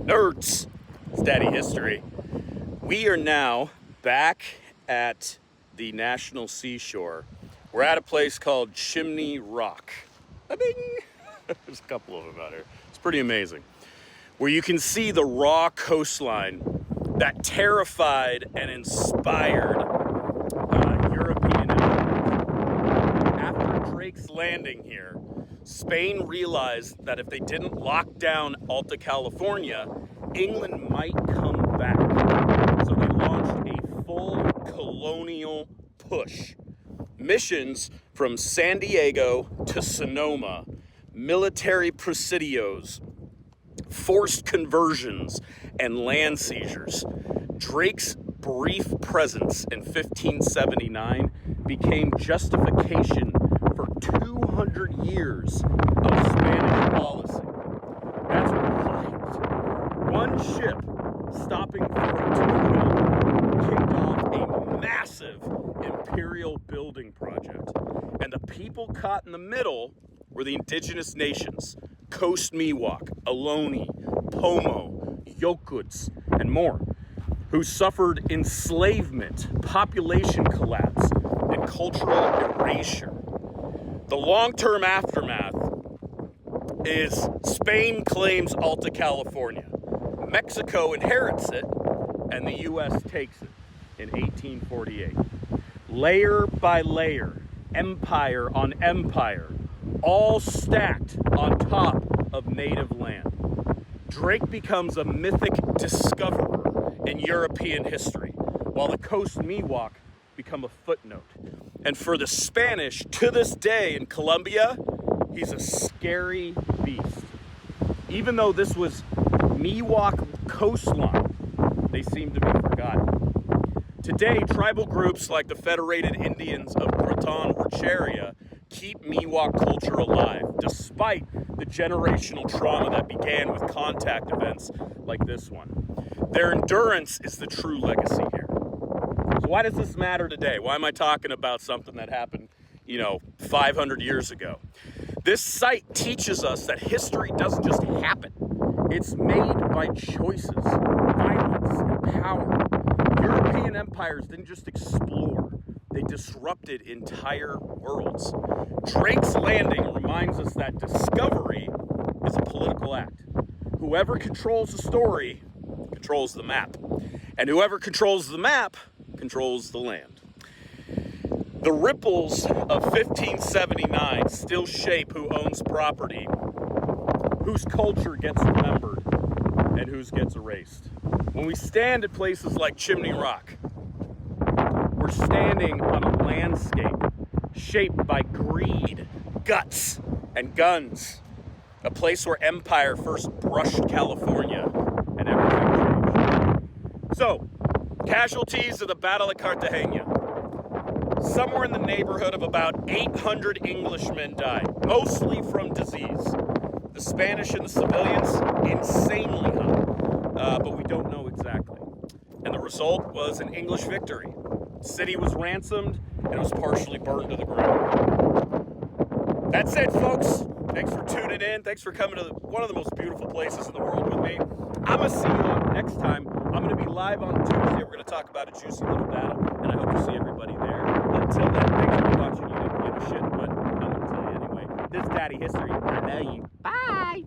Nerds! It's Daddy History. We are now back at the National Seashore. We're at a place called Chimney Rock. Bing! There's a couple of them out here. It's pretty amazing. Where you can see the raw coastline that terrified and inspired European immigrants. After Drake's landing here, Spain realized that if they didn't lock down Alta California, England might come back. So they launched a full colonial push. Missions from San Diego to Sonoma, military presidios, forced conversions, and land seizures. Drake's brief presence in 1579 became justification for 200 years of Spanish policy. That's wild. One ship stopping for a tuna kicked off a massive imperial building project. And the people caught in the middle were the indigenous nations: Coast Miwok, Ohlone, Pomo, Yokuts, and more, who suffered enslavement, population collapse, and cultural erasure. The long-term aftermath is Spain claims Alta California, Mexico inherits it, and the U.S. takes it in 1848. Layer by layer, empire on empire, all stacked on top of native land. Drake becomes a mythic discoverer in European history, while the Coast Miwok become a footnote. And for the Spanish, to this day in Colombia, he's a scary beast. Even though this was Miwok coastline, they seem to be forgotten. Today, tribal groups like the Federated Indians of Cretan Orcheria keep Miwok culture alive, despite the generational trauma that began with contact events like this one. Their endurance is the true legacy here. So why does this matter today? Why am I talking about something that happened, 500 years ago? This site teaches us that history doesn't just happen. It's made by choices, violence, and power. European empires didn't just explore. They disrupted entire worlds. Drake's landing reminds us that discovery is a political act. Whoever controls the story controls the map. And whoever controls the map controls the land. The ripples of 1579 still shape who owns property, whose culture gets remembered, and whose gets erased. When we stand at places like Chimney Rock, we're standing on a landscape shaped by greed, guts, and guns. A place where empire first brushed California and everything changed. So, casualties of the Battle of Cartageña. Somewhere in the neighborhood of about 800 Englishmen died, mostly from disease. The Spanish and the civilians, insanely high, but we don't know exactly. And the result was an English victory. The city was ransomed, and it was partially burned to the ground. That's it, folks. Thanks for tuning in. Thanks for coming to one of the most beautiful places in the world with me. I'm going to see you next time. I'm going to be live on Tuesday. We're going to talk about a juicy little battle, and I hope to see everybody there. Until then, thanks for watching. You didn't give a shit, but I'm going to tell you anyway. This is Daddy History. I know you. Bye!